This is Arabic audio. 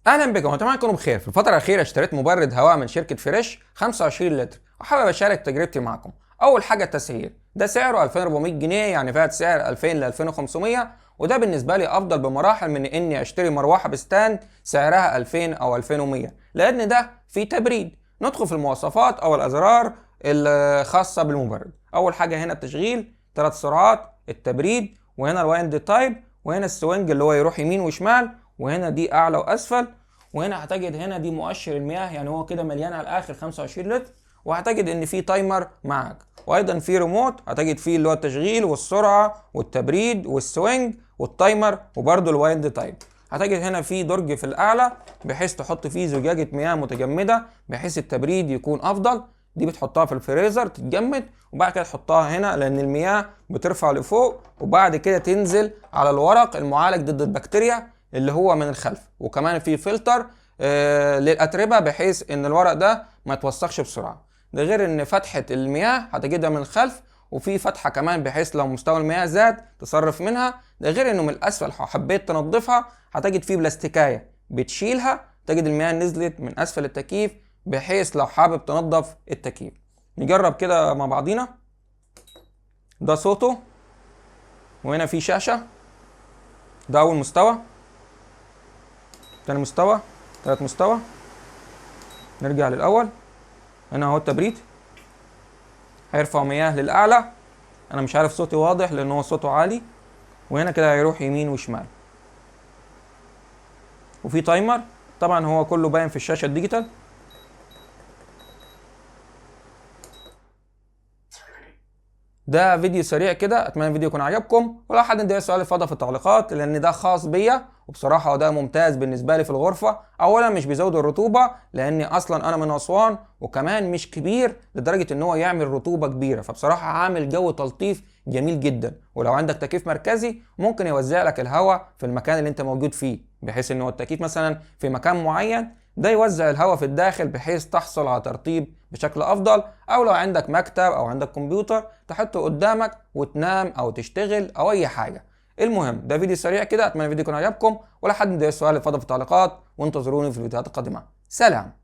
اهلا بكم، اتمنى تكونوا بخير. في الفتره الاخيره اشتريت مبرد هواء من شركه فريش 25 لتر وحابب اشارك تجربتي معكم. اول حاجه التسعير، ده سعره 2400 جنيه، يعني فئه سعر 2000 ل 2500، وده بالنسبه لي افضل بمراحل من اني اشتري مروحه بستاند سعرها 2000 او 2100، لان ده فيه تبريد. ندخل في المواصفات او الازرار الخاصه بالمبرد. اول حاجه هنا التشغيل 3 سرعات، التبريد، وهنا الوايند تايب، وهنا السوينج اللي هو يروح يمين وشمال، وهنا دي اعلى واسفل، وهنا هتجد هنا دي مؤشر المياه، يعني هو كده مليان على الاخر 25 لتر، وهتجد ان في تايمر معاك، وايضا في ريموت هتجد فيه اللي هو التشغيل والسرعه والتبريد والسوينج والتايمر وبرده الوايند تايب. هتجد هنا في درج في الاعلى بحيث تحط فيه زجاجه مياه متجمده بحيث التبريد يكون افضل. دي بتحطها في الفريزر تتجمد، وبعد كده تحطها هنا لان المياه بترفع لفوق، وبعد كده تنزل على الورق المعالج ضد البكتيريا اللي هو من الخلف. وكمان في فلتر للأتربة بحيث ان الورق ده ما يتوسخش بسرعة. ده غير ان فتحة المياه هتجدها من الخلف، وفي فتحة كمان بحيث لو مستوى المياه زاد تصرف منها. ده غير انه من الاسفل لو حبيت تنظفها هتجد فيه بلاستيكاية بتشيلها، تجد المياه نزلت من اسفل التكييف بحيث لو حابب تنظف التكييف. نجرب كده مع بعضينا. ده صوته، وهنا في شاشة. ده اول مستوى، تاني مستوى، تالت مستوى. نرجع للأول. هنا اهو التبريد هيرفع مياه للأعلى. أنا مش عارف صوتي واضح لأن هو صوته عالي. وهنا كده هيروح يمين وشمال. وفي تايمر، طبعا هو كله باين في الشاشة الديجيتال. ده فيديو سريع كده، اتمنى الفيديو يكون عجبكم، ولو حد عنده سؤال اتفضل في التعليقات لان ده خاص بيا، وبصراحه هو ده ممتاز بالنسبه لي في الغرفه. اولا مش بيزود الرطوبه لاني اصلا انا من اسوان، وكمان مش كبير لدرجه ان هو يعمل رطوبه كبيره، فبصراحه عامل جو تلطيف جميل جدا. ولو عندك تكييف مركزي ممكن يوزع لك الهواء في المكان اللي انت موجود فيه، بحيث ان هو التكييف مثلا في مكان معين ده يوزع الهواء في الداخل بحيث تحصل على ترطيب بشكل افضل. او لو عندك مكتب او عندك كمبيوتر تحطه قدامك وتنام او تشتغل او اي حاجه. المهم ده فيديو سريع كده، اتمنى الفيديو يكون عجبكم، ولو حد عنده سؤال اتفضل في التعليقات، وانتظروني في الفيديوهات القادمه. سلام.